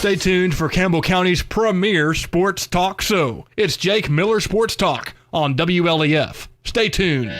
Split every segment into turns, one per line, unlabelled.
Stay tuned for Campbell County's premier sports talk show. It's Jake Miller Sports Talk on WLEF. Stay tuned.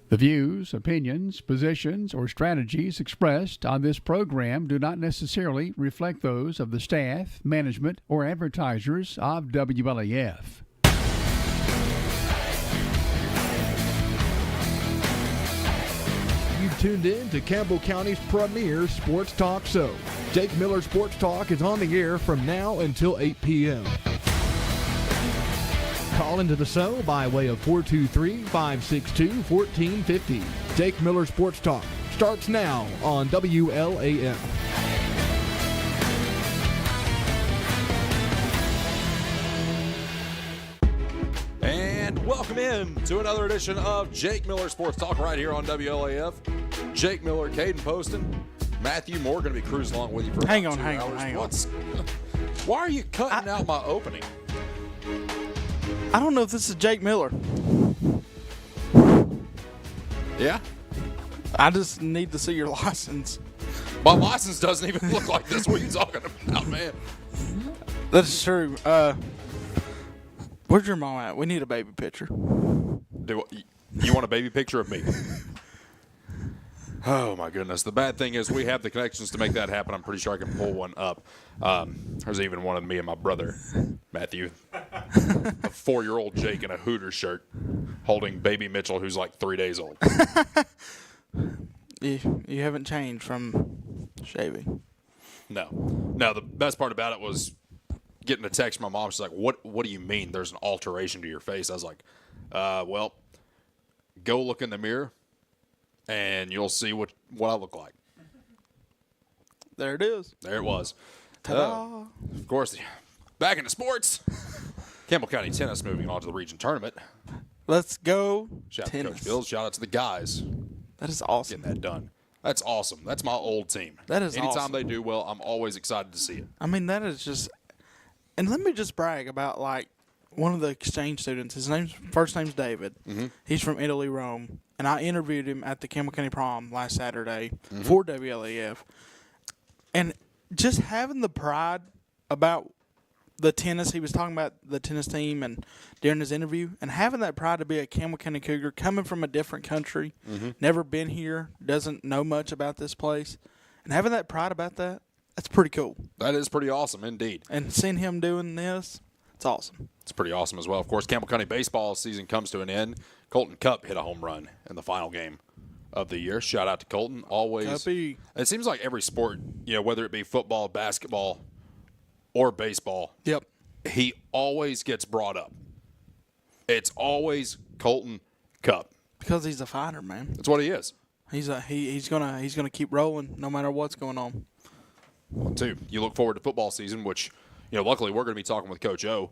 The views, opinions, positions, or strategies expressed on this program do not necessarily reflect those of the staff, management, or advertisers of WLAF.
You've tuned in to Campbell County's premier sports talk show. Jake Miller Sports Talk is on the air from now until 8 p.m. Call into the show by way of 423-562-1450. Jake Miller Sports Talk starts now on WLAF.
And welcome in to another edition of Jake Miller Sports Talk right here on WLAF. Jake Miller, Caden Poston, Matthew Moore going to be cruising along with you for
hang on.
Why are you cutting out my opening?
I don't know if this is Jake Miller.
Yeah?
I just need to see your license.
My license doesn't even look like this. What are you talking about, man?
That is true. Where's your mom at? We need a baby picture.
You want a baby picture of me? Oh, my goodness. The bad thing is we have the connections to make that happen. I'm pretty sure I can pull one up. There's even one of me and my brother, Matthew, a 4-year-old Jake in a Hooters shirt holding baby Mitchell, who's like 3 days old.
You haven't changed from shaving.
No. The best part about it was getting a text from my mom. She's like, what do you mean there's an alteration to your face? I was like, well, go look in the mirror, and you'll see what I look like.
There it is.
There it was.
Ta-da.
Of course, back into sports. Campbell County tennis moving on to the region tournament.
Let's go
Shout out
tennis.
to Coach Fields. Shout out to the guys
That is awesome.
getting that done. That's awesome. That's my old team.
That is
Anytime
awesome.
they do well, I'm always excited to see it.
I mean, that is just – and let me just brag about, like, one of the exchange students. His first name's David.
Mm-hmm.
He's from Italy, Rome. And I interviewed him at the Campbell County Prom last Saturday for WLAF. And just having the pride about the tennis, he was talking about the tennis team and during his interview, and having that pride to be a Campbell County Cougar, coming from a different country, never been here, doesn't know much about this place, and having that pride about that, that's pretty cool.
That is pretty awesome indeed.
And seeing him doing this, it's awesome.
It's pretty awesome as well. Of course, Campbell County baseball season comes to an end. Colton Cup hit a home run in the final game of the year. Shout out to Colton. Always.
Cuppy.
It seems like every sport, whether it be football, basketball, or baseball,
Yep.
he always gets brought up. It's always Colton Cup.
Because he's a fighter, man.
That's what he is.
He's gonna keep rolling no matter what's going on.
Well, too, you look forward to football season, which, luckily we're going to be talking with Coach O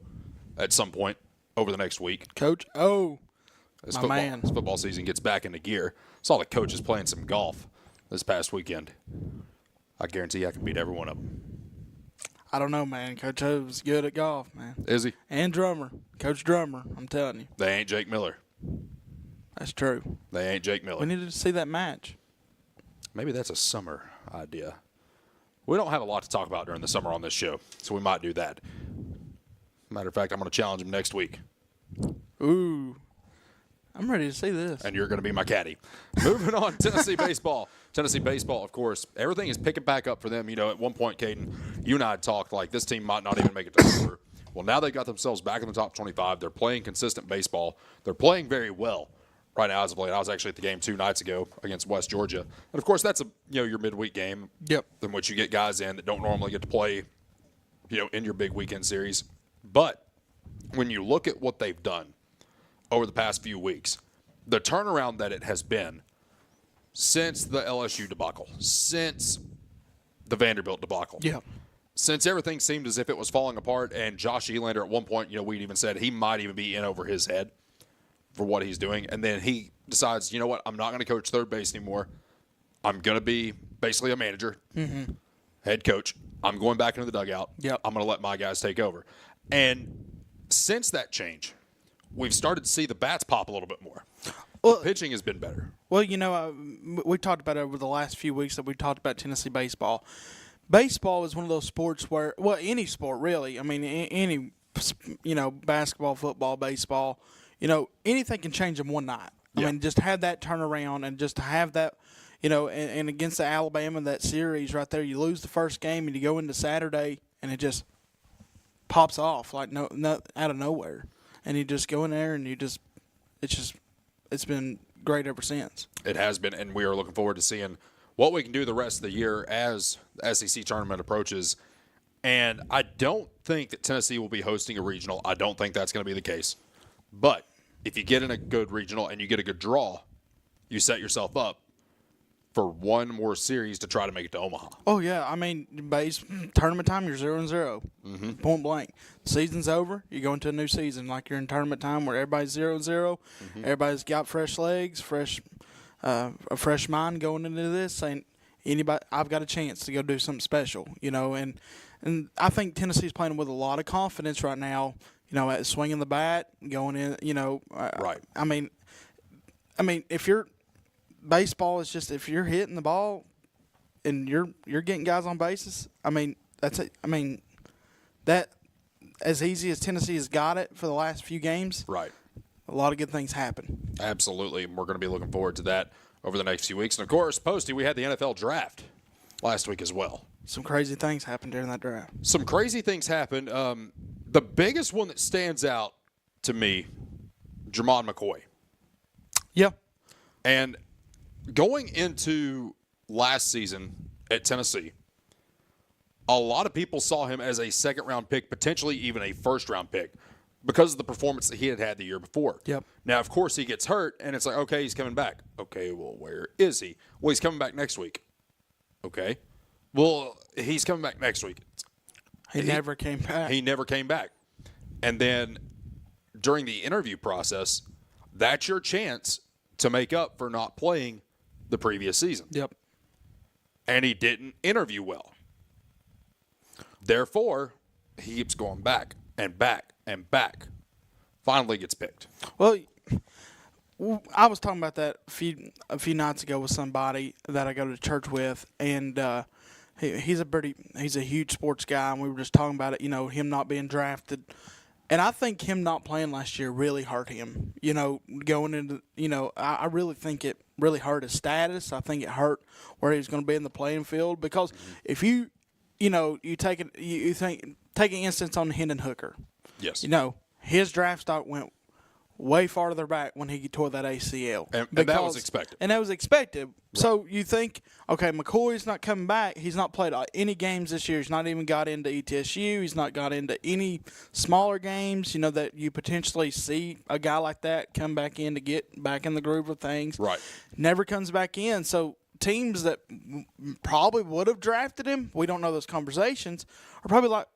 at some point over the next week.
Coach O.
As
My man.
As football season gets back into gear. Saw the coaches playing some golf this past weekend. I guarantee I can beat every one of them.
I don't know, man. Coach O's good at golf, man.
Is he?
And drummer. Coach Drummer, I'm telling you.
They ain't Jake Miller.
That's true.
They ain't Jake Miller.
We needed to see that match.
Maybe that's a summer idea. We don't have a lot to talk about during the summer on this show, so we might do that. Matter of fact, I'm going to challenge him next week.
Ooh. I'm ready to see this.
And you're going to be my caddy. Moving on, Tennessee baseball. Tennessee baseball, of course, everything is picking back up for them. At one point, Caden, you and I had talked like this team might not even make it to the quarter. Well, now they got themselves back in the top 25. They're playing consistent baseball. They're playing very well right now as of late. I was actually at the game 2 nights ago against West Georgia. And, of course, that's your midweek game.
Yep.
In which you get guys in that don't normally get to play, in your big weekend series. But when you look at what they've done over the past few weeks, the turnaround that it has been since the LSU debacle, since the Vanderbilt debacle,
Yeah.
since everything seemed as if it was falling apart, and Josh Elander at one point, we'd even said he might even be in over his head for what he's doing, and then he decides, you know what, I'm not going to coach third base anymore. I'm going to be basically a manager, head coach. I'm going back into the dugout.
Yep.
I'm going to let my guys take over. And since that change, we've started to see the bats pop a little bit more.
Well,
The pitching has been better.
Well, we talked about it over the last few weeks that we talked about Tennessee baseball. Baseball is one of those sports where, well, any sport really. I mean, any, basketball, football, baseball, anything can change in one night. I
Yeah.
mean, just have that turnaround and just to have that, and against the Alabama, that series right there, you lose the first game and you go into Saturday and it just pops off like no out of nowhere. And you just go in there and it's been great ever since.
It has been, and we are looking forward to seeing what we can do the rest of the year as the SEC tournament approaches. And I don't think that Tennessee will be hosting a regional. I don't think that's going to be the case. But if you get in a good regional and you get a good draw, you set yourself up for one more series to try to make it to Omaha.
Oh yeah, I mean, tournament time, you're 0-0, point blank. Season's over, you go into a new season like you're in tournament time where everybody's 0-0. Everybody's got fresh legs, a fresh mind going into this, saying I've got a chance to go do something special, And I think Tennessee's playing with a lot of confidence right now. At swinging the bat, going in.
Right.
I mean, if you're baseball is just if you're hitting the ball and you're getting guys on bases. I mean, that's it. I mean, that as easy as Tennessee has got it for the last few games.
Right.
A lot of good things happen.
Absolutely. And we're going to be looking forward to that over the next few weeks. And, of course, Posty, we had the NFL draft last week as well.
Some crazy things happened during that draft.
Some crazy things happened. The biggest one that stands out to me, Jermon McCoy.
Yeah.
And going into last season at Tennessee, a lot of people saw him as a second-round pick, potentially even a first-round pick, because of the performance that he had had the year before.
Yep.
Now, of course, he gets hurt, and it's like, okay, he's coming back. Okay, well, where is he? Well, he's coming back next week. Okay. Well, he's coming back next week.
He never came back.
He never came back. And then during the interview process, that's your chance to make up for not playing the previous season.
Yep.
And he didn't interview well. Therefore, he keeps going back and back and back. Finally gets picked.
Well, I was talking about that a few nights ago with somebody that I go to church with, and he's a huge sports guy, and we were just talking about it. Him not being drafted, and I think him not playing last year really hurt him. Going into I really think it really hurt his status. I think it hurt where he was going to be in the playing field because if you take an instance on Hendon Hooker.
Yes.
His draft stock went way farther back when he tore that ACL.
And that was expected.
And that was expected. Right. So you think, okay, McCoy's not coming back. He's not played any games this year. He's not even got into ETSU. He's not got into any smaller games, that you potentially see a guy like that come back in to get back in the groove of things.
Right.
Never comes back in. So teams that probably would have drafted him, we don't know those conversations, are probably like,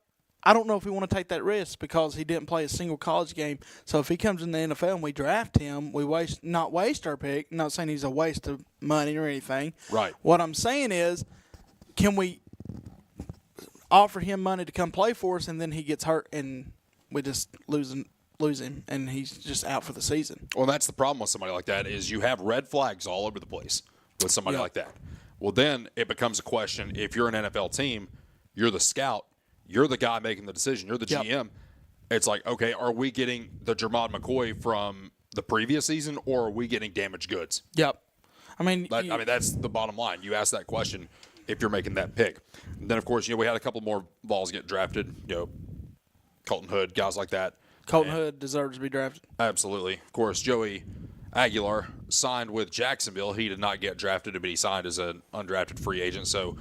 I don't know if we want to take that risk because he didn't play a single college game. So if he comes in the NFL and we draft him, we not waste our pick. I'm not saying he's a waste of money or anything.
Right.
What I'm saying is, can we offer him money to come play for us and then he gets hurt and we just lose him and he's just out for the season?
Well, that's the problem with somebody like that is you have red flags all over the place with somebody
Yeah.
like that. Well, then it becomes a question. If you're an NFL team, you're the scout. You're the guy making the decision. You're the
Yep.
GM. It's like, okay, are we getting the Jermon McCoy from the previous season, or are we getting damaged goods?
Yep. I mean,
that's the bottom line. You ask that question if you're making that pick. And then, of course, we had a couple more balls get drafted. Colton Hood, guys like that.
Colton Hood deserves to be drafted.
Absolutely. Of course, Joey Aguilar signed with Jacksonville. He did not get drafted, but he signed as an undrafted free agent. So,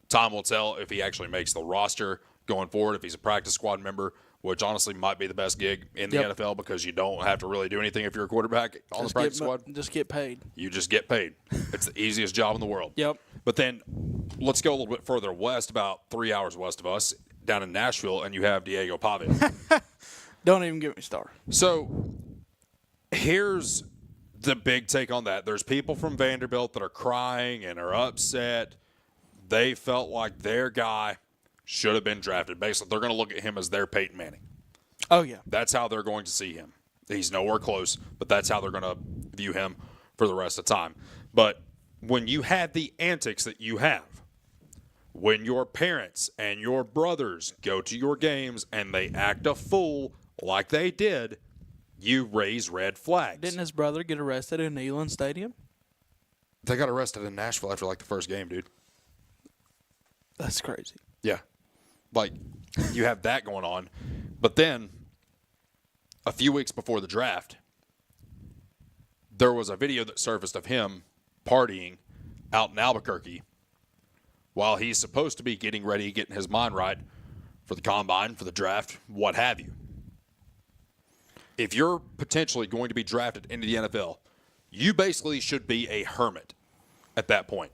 time will tell if he actually makes the roster going forward, if he's a practice squad member, which honestly might be the best gig in the NFL because you don't have to really do anything if you're a quarterback on the practice squad.
Just get paid.
You just get paid. It's the easiest job in the world.
Yep.
But then let's go a little bit further west, about 3 hours west of us, down in Nashville, and you have Diego Pavia.
Don't even get me started.
So here's the big take on that. There's people from Vanderbilt that are crying and are upset. They felt like their guy should have been drafted. Basically, they're going to look at him as their Peyton Manning.
Oh, yeah.
That's how they're going to see him. He's nowhere close, but that's how they're going to view him for the rest of the time. But when you have the antics that you have, when your parents and your brothers go to your games and they act a fool like they did, you raise red flags.
Didn't his brother get arrested in Neyland Stadium?
They got arrested in Nashville after the first game, dude.
That's crazy.
Yeah. You have that going on. But then, a few weeks before the draft, there was a video that surfaced of him partying out in Albuquerque while he's supposed to be getting ready, getting his mind right for the combine, for the draft, what have you. If you're potentially going to be drafted into the NFL, you basically should be a hermit at that point.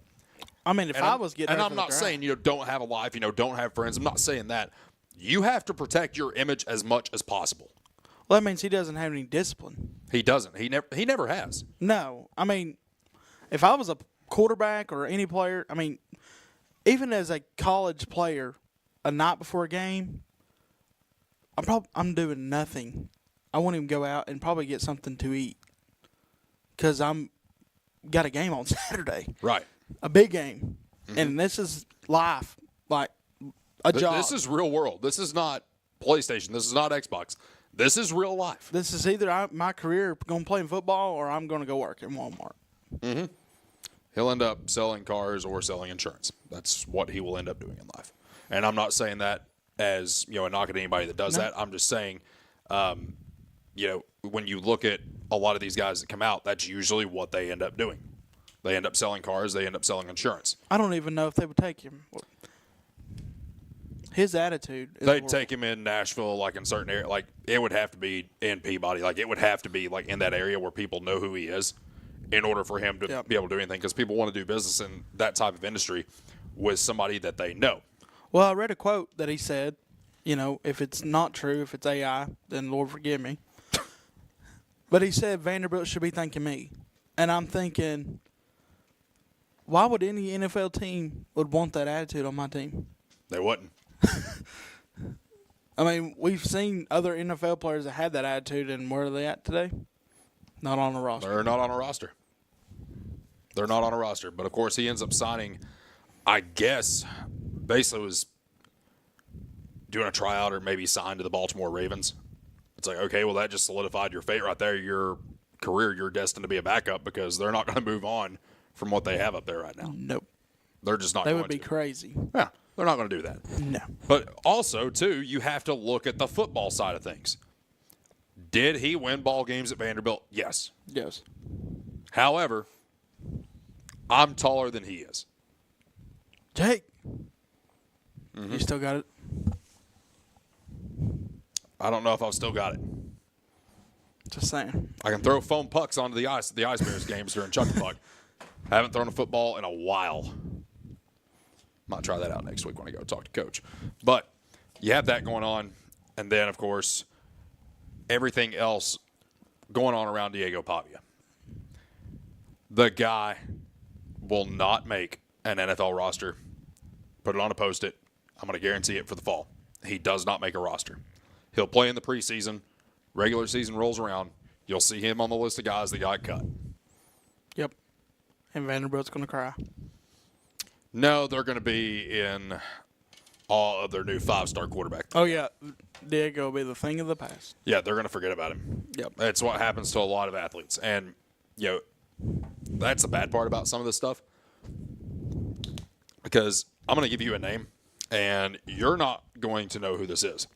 I mean, if I was getting,
and I'm not saying don't have a life, don't have friends. I'm not saying that. You have to protect your image as much as possible.
Well, that means he doesn't have any discipline.
He doesn't. He never has.
No, I mean, if I was a quarterback or any player, I mean, even as a college player, a night before a game, I'm doing nothing. I won't even go out and probably get something to eat because got a game on Saturday.
Right.
A big game. Mm-hmm. And this is life, like a job.
This is real world. This is not PlayStation. This is not Xbox. This is real life.
This is either my career going to play in football or I'm going to go work in Walmart.
Mm-hmm. He'll end up selling cars or selling insurance. That's what he will end up doing in life. And I'm not saying that as a knock at anybody that does that. I'm just saying, when you look at a lot of these guys that come out, that's usually what they end up doing. They end up selling cars. They end up selling insurance.
I don't even know if they would take him. His attitude is
They'd take him in Nashville, in certain area. It would have to be in Peabody. It would have to be, in that area where people know who he is in order for him to be able to do anything. Because people want to do business in that type of industry with somebody that they know.
Well, I read a quote that he said, if it's not true, if it's AI, then Lord forgive me. But he said Vanderbilt should be thanking me. And I'm thinking, why would any NFL team would want that attitude on my team?
They wouldn't.
I mean, we've seen other NFL players that had that attitude, and where are they at today? Not on the roster.
They're not on a roster. They're not on a roster. But, of course, he ends up signing, I guess, basically was doing a tryout or maybe signed to the Baltimore Ravens. It's like, okay, well, that just solidified your fate right there. Your career, you're destined to be a backup because they're not going to move on from what they have up there right now.
Nope.
They're just not
going to.
to.
They would be crazy.
Yeah, they're not going to do that.
No.
But also, too, you have to look at the football side of things. Did he win ball games at Vanderbilt? Yes.
Yes.
However, I'm taller than he is.
Jake, you still got it?
I don't know if I've still got it.
Just saying.
I can throw foam pucks onto the Ice Bears games during Chuck the Puck. I haven't thrown a football in a while. Might try that out next week when I go talk to Coach. But you have that going on. And then, of course, everything else going on around Diego Pavia. The guy will not make an NFL roster. Put it on a Post-it. I'm going to guarantee it for the fall. He does not make a roster. He'll play in the preseason. Regular season rolls around. You'll see him on the list of guys that got cut.
Yep. And Vanderbilt's going to cry.
No, they're going to be in awe of their new 5-star quarterback.
Oh, yeah. Diego will be the thing of the past.
Yeah, they're going to forget about him.
Yep.
That's what happens to a lot of athletes. And, that's the bad part about some of this stuff. Because I'm going to give you a name, and you're not going to know who this is.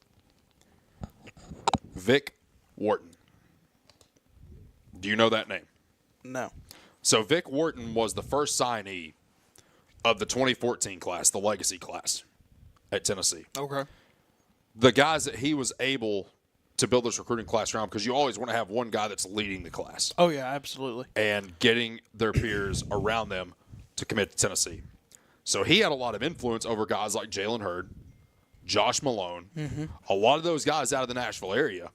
Vic Wharton. Do you know that name?
No.
So Vic Wharton was the first signee of the 2014 class, the legacy class at Tennessee.
Okay.
The guys that he was able to build this recruiting class around, because you always want to have one guy that's leading the class.
Oh, yeah, absolutely.
And getting their peers around them to commit to Tennessee. So he had a lot of influence over guys like Jalen Hurd, Josh Malone, a lot of those guys out of the Nashville area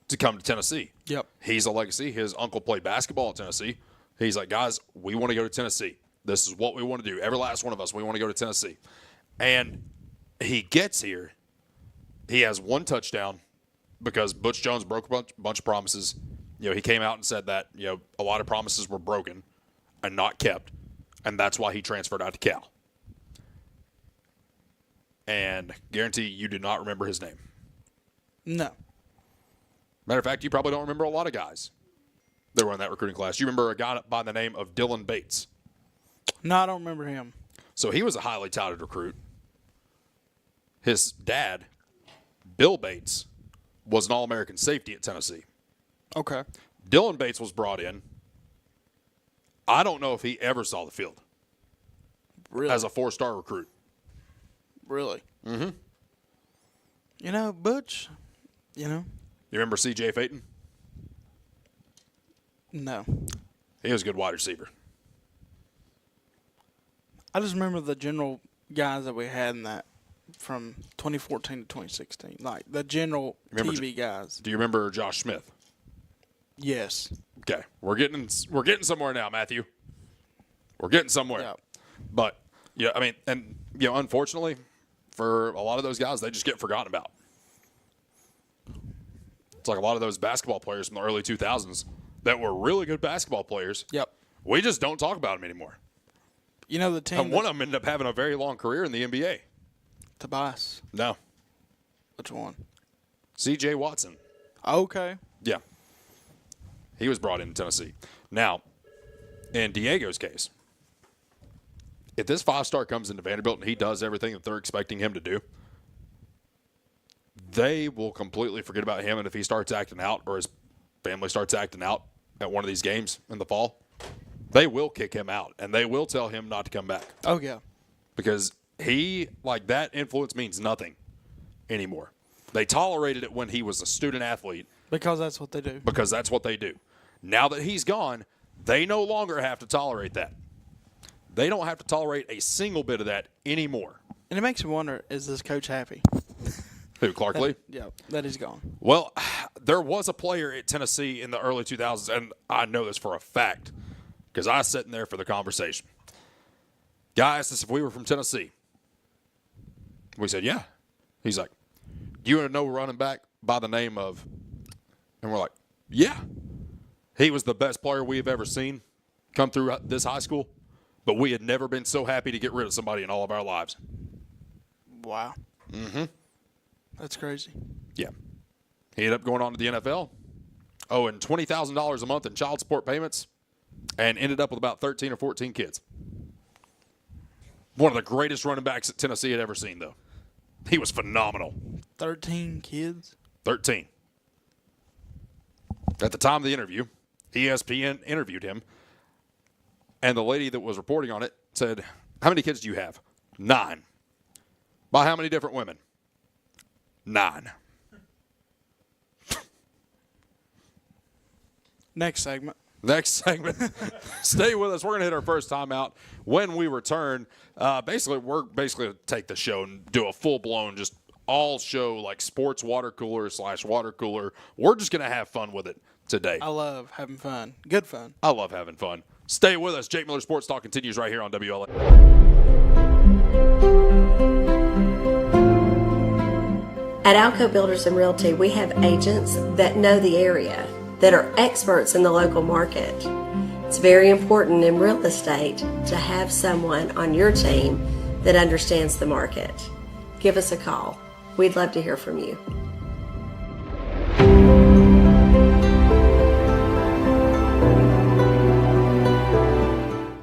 to come to Tennessee.
Yep.
He's a legacy. His uncle played basketball at Tennessee. He's like, guys, we want to go to Tennessee. This is what we want to do. Every last one of us, we want to go to Tennessee. And he gets here. He has one touchdown because Butch Jones broke a bunch of promises. You know, he came out and said that, you know, a lot of promises were broken and not kept. And that's why he transferred out to Cal. And guarantee you do not remember his name.
No.
Matter of fact, you probably don't remember a lot of guys that were in that recruiting class. You remember a guy by the name of Dylan Bates.
No, I don't remember him.
So he was a highly touted recruit. His dad, Bill Bates, was an All-American safety at Tennessee.
Okay.
Dylan Bates was brought in. I don't know if he ever saw the field
Really?
as a 4-star recruit.
Really? Mm-hmm. You know, Butch, you know?
You remember C.J. Phaeton?
No.
He was a good wide receiver.
I just remember the general guys that we had in that from 2014 to 2016. Like, the general TV guys.
Do you remember Josh Smith?
Yes.
Okay, we're getting somewhere now, Matthew. We're getting somewhere.
Yeah.
But yeah, I mean, and you know, unfortunately, for a lot of those guys, they just get forgotten about. It's like a lot of those basketball players from the early 2000s that were really good basketball players.
Yep.
We just don't talk about them anymore.
You know the team.
And one of them ended up having a very long career in the NBA.
Tobias.
No,
Which one?
C.J. Watson.
Okay.
Yeah. He was brought into Tennessee. Now, in Diego's case, if this 5-star comes into Vanderbilt and he does everything that they're expecting him to do, they will completely forget about him. And if he starts acting out or his family starts acting out at one of these games in the fall, they will kick him out and they will tell him not to come back.
Oh, yeah.
Because that influence means nothing anymore. They tolerated it when he was a student athlete.
Because that's what they do.
Because that's what they do. Now that he's gone, they no longer have to tolerate that. They don't have to tolerate a single bit of that anymore.
And it makes me wonder, is this coach happy?
Who, Clark Lee?
Yeah, that he's gone.
Well, there was a player at Tennessee in the early 2000s, and I know this for a fact because I was sitting there for the conversation. Guy asked us if we were from Tennessee. We said, yeah. He's like, do you want to know a running back by the name of, and we're like, yeah. He was the best player we've ever seen come through this high school, but we had never been so happy to get rid of somebody in all of our lives.
Wow.
Mm-hmm.
That's crazy.
Yeah. He ended up going on to the NFL, owing $20,000 a month in child support payments, and ended up with about 13 or 14 kids. One of the greatest running backs that Tennessee had ever seen, though. He was phenomenal.
13 kids?
13. At the time of the interview, ESPN interviewed him, and the lady that was reporting on it said, how many kids do you have? 9. By how many different women? 9.
Next segment.
Next segment. Stay with us. We're going to hit our first timeout. When we return, we're going to take the show and do a full-blown, just all show, like sports water cooler / water cooler. We're just going to have fun with it today.
I love having fun. Good fun.
I love having fun. Stay with us. Jake Miller Sports Talk continues right here on WLA.
At Alco Builders and Realty, we have agents that know the area, that are experts in the local market. It's very important in real estate to have someone on your team that understands the market. Give us a call. We'd love to hear from you.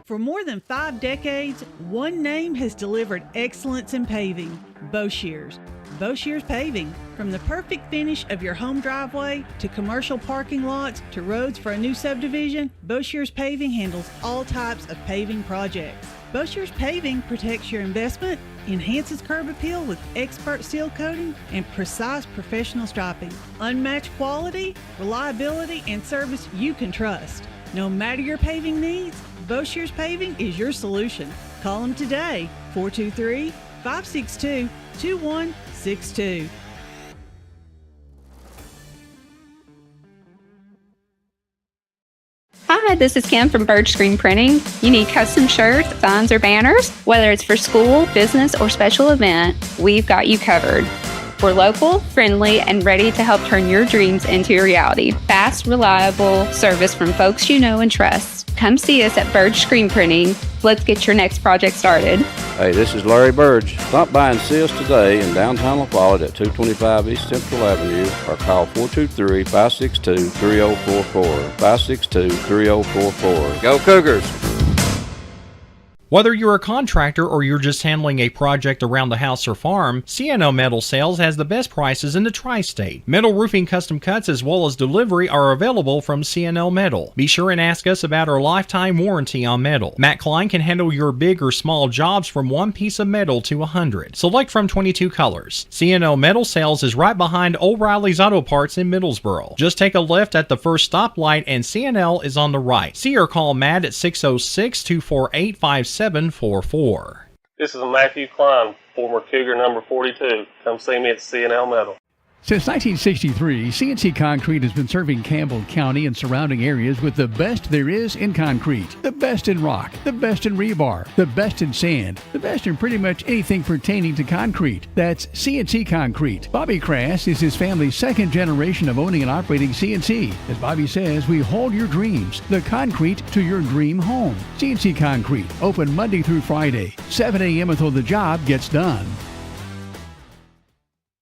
For more than 5 decades, one name has delivered excellence in paving, Boshears. Boshears Paving. From the perfect finish of your home driveway to commercial parking lots to roads for a new subdivision, Boshears Paving handles all types of paving projects. Boshears Paving protects your investment, enhances curb appeal with expert seal coating and precise professional striping. Unmatched quality, reliability, and service you can trust. No matter your paving needs, Boshears Paving is your solution. Call them today, 423-562-2162.
Hi, this is Kim from Bird Screen Printing. You need custom shirts, signs, or banners? Whether it's for school, business, or special event, we've got you covered. We're local, friendly, and ready to help turn your dreams into a reality. Fast, reliable service from folks you know and trust. Come see us at Bird Screen Printing. Let's get your next project started.
Hey, this is Larry Burge. Stop by and see us today in downtown La Follette at 225 East Central Avenue or call 423-562-3044. 562-3044. Go Cougars!
Whether you're a contractor or you're just handling a project around the house or farm, C&L Metal Sales has the best prices in the tri-state. Metal roofing custom cuts as well as delivery are available from C&L Metal. Be sure and ask us about our lifetime warranty on metal. Matt Klein can handle your big or small jobs from one piece of metal to 100. Select from 22 colors. C&L Metal Sales is right behind O'Reilly's Auto Parts in Middlesboro. Just take a left at the first stoplight and C&L is on the right. See or call Matt at 606-248-5744.
This is Matthew Klein, former Cougar number 42. Come see me at C&L Metal.
Since 1963, CNC Concrete has been serving Campbell County and surrounding areas with the best there is in concrete. The best in rock, the best in rebar, the best in sand, the best in pretty much anything pertaining to concrete. That's CNC Concrete. Bobby Crass is his family's second generation of owning and operating CNC. As Bobby says, we hold your dreams, the concrete to your dream home. CNC Concrete, open Monday through Friday, 7 a.m. until the job gets done.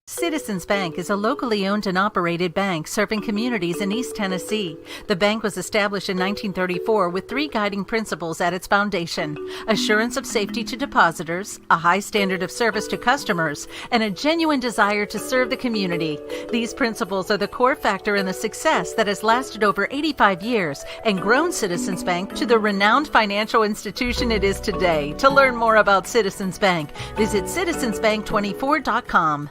Citizens Bank is a locally owned and operated bank serving communities in East Tennessee. The bank was established in 1934 with three guiding principles at its foundation: assurance of safety to depositors, a high standard of service to customers, and a genuine desire to serve the community. These principles are the core factor in the success that has lasted over 85 years and grown Citizens Bank to the renowned financial institution it is today. To learn more about Citizens Bank, visit citizensbank24.com.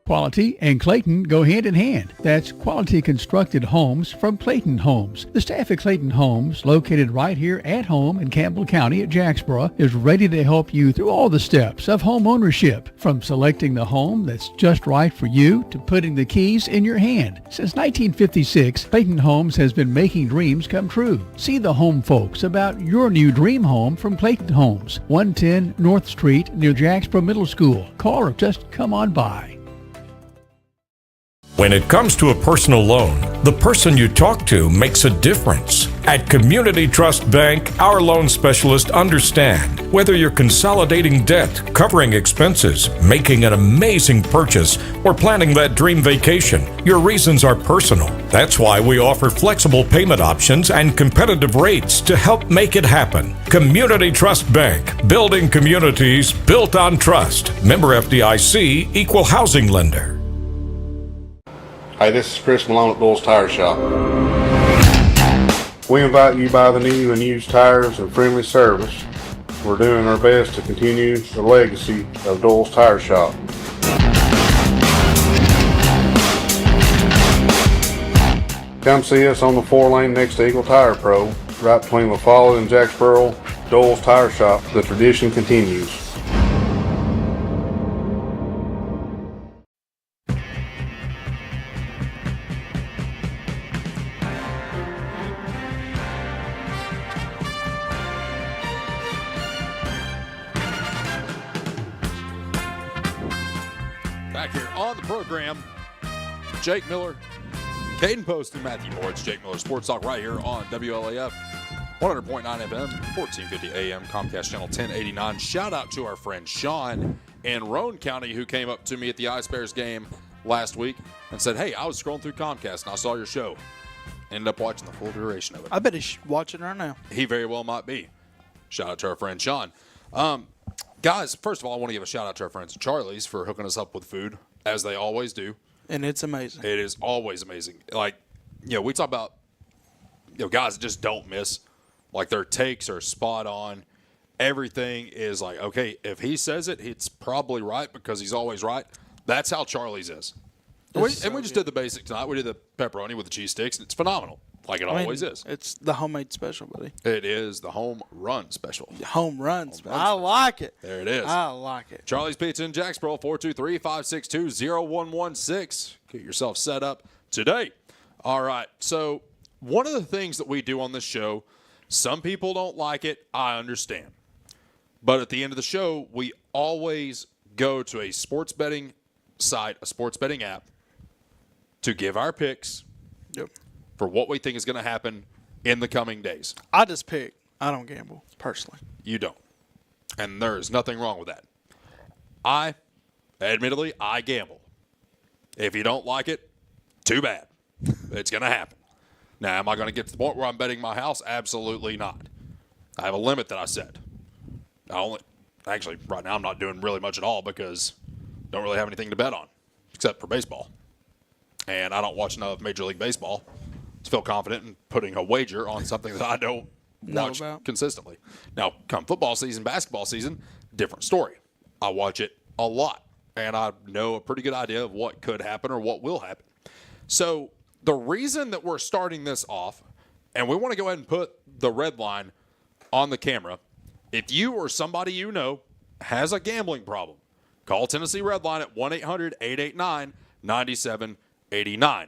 Quality and Clayton go hand in hand. That's quality constructed homes from Clayton Homes. The staff at Clayton Homes, located right here at home in Campbell County at Jacksboro, is ready to help you through all the steps of home ownership, from selecting the home that's just right for you to putting the keys in your hand. Since 1956, Clayton Homes has been making dreams come true. See the home folks about your new dream home from Clayton Homes, 110 North Street near Jacksboro Middle School. Call or just come on by.
When it comes to a personal loan, the person you talk to makes a difference. At Community Trust Bank, our loan specialists understand whether you're consolidating debt, covering expenses, making an amazing purchase, or planning that dream vacation. Your reasons are personal. That's why we offer flexible payment options and competitive rates to help make it happen. Community Trust Bank, building communities built on trust. Member FDIC, equal housing lender.
Hey, this is Chris Malone at Doyle's Tire Shop. We invite you to buy the new and used tires and friendly service. We're doing our best to continue the legacy of Doyle's Tire Shop. Come see us on the 4-lane next to Eagle Tire Pro, right between La Follette and Jacksboro. Doyle's Tire Shop. The tradition continues.
Back here on the program, Jake Miller, Caden Post, and Matthew Moore. It's Jake Miller Sports Talk right here on WLAF 100.9 FM, 1450 AM, Comcast Channel 1089. Shout out to our friend Sean in Roane County, who came up to me at the Ice Bears game last week and said, hey, I was scrolling through Comcast and I saw your show. Ended up watching the full duration of it.
I bet he's watching right now.
He very well might be. Shout out to our friend Sean. Guys, first of all, I want to give a shout out to our friends at Charlie's for hooking us up with food as they always do.
And it's amazing.
It is always amazing. Like, we talk about, guys that just don't miss. Like, their takes are spot on. Everything is like, okay, if he says it, it's probably right because he's always right. That's how Charlie's is. And we just did the basic tonight. We did the pepperoni with the cheese sticks, and it's phenomenal. Like it always is.
It's the homemade special, buddy.
It is the home run special.
Home run special. I like it.
There it is.
I like it.
Charlie's Pizza in Jacksboro, 423-562-0116. Get yourself set up today. All right. So one of the things that we do on this show, some people don't like it. I understand. But at the end of the show, we always go to a sports betting site, a sports betting app, to give our picks.
Yep.
For what we think is going to happen in the coming days.
I just pick. I don't gamble, personally.
You don't. And there is nothing wrong with that. Admittedly, I gamble. If you don't like it, too bad. It's going to happen. Now, am I going to get to the point where I'm betting my house? Absolutely not. I have a limit that I set. Actually, right now I'm not doing really much at all because I don't really have anything to bet on except for baseball. And I don't watch enough Major League Baseball to feel confident in putting a wager on something that I don't watch consistently. Now, come football season, basketball season, different story. I watch it a lot, and I know a pretty good idea of what could happen or what will happen. So the reason that we're starting this off, and we want to go ahead and put the red line on the camera, if you or somebody you know has a gambling problem, call Tennessee Redline at 1-800-889-9789.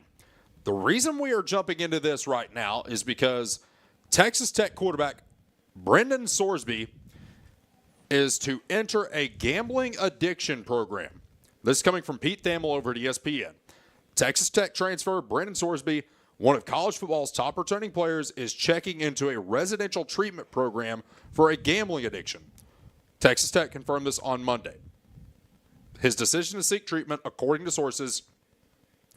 The reason we are jumping into this right now is because Texas Tech quarterback Brendan Sorsby is to enter a gambling addiction program. This is coming from Pete Thamel over at ESPN. Texas Tech transfer Brendan Sorsby, one of college football's top returning players, is checking into a residential treatment program for a gambling addiction. Texas Tech confirmed this on Monday. His decision to seek treatment, according to sources,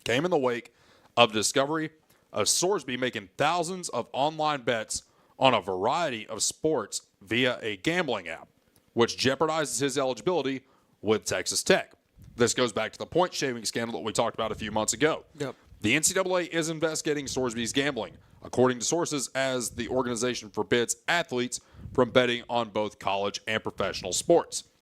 came in the wake of the discovery of Sorsby making thousands of online bets on a variety of sports via a gambling app, which jeopardizes his eligibility with Texas Tech. This goes back to the point-shaving scandal that we talked about a few months ago.
Yep.
The NCAA is investigating Sorsby's gambling, according to sources, as the organization forbids athletes from betting on both college and professional sports.